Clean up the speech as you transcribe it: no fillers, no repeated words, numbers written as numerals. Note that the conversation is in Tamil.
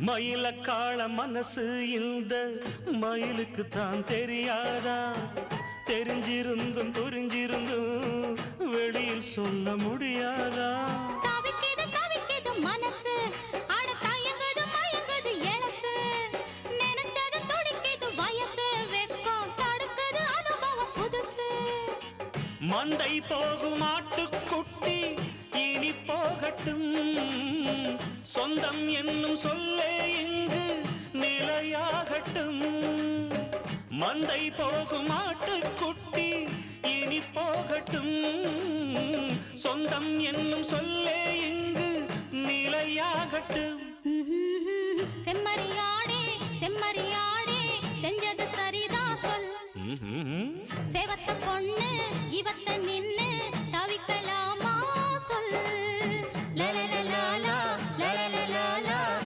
மயிலக்காள மனசு இந்த மயிலுக்கு தான் தெரியாதா? தெரிஞ்சிருந்தும் புரிஞ்சிருந்தும் வெளியில் சொல்ல முடியாதா? தவிக்கிது தவிக்கிது மனசு, அட தயங்குது மயங்குது எழசு, நினைச்சது துடிக்கிது வயசு, வெக்கம் தடுக்குது அனுபவம் புதுசு. மந்தை போகும் ஆட்டுக்குட்டி இனி போகட்டும், சொந்தம் என்னும் சொல்லே இங்கு நிலையாகட்டும். மந்தை போகும் ஆட்டுக்குட்டி இனி போகட்டும், சொந்தம் என்னும் சொல்லே இங்கு நிலையாகட்டும். செம்மறியாடே செம்மறியாடே செஞ்சது சரிதான் சொல், சேவத்த பொண்ணு இவத்த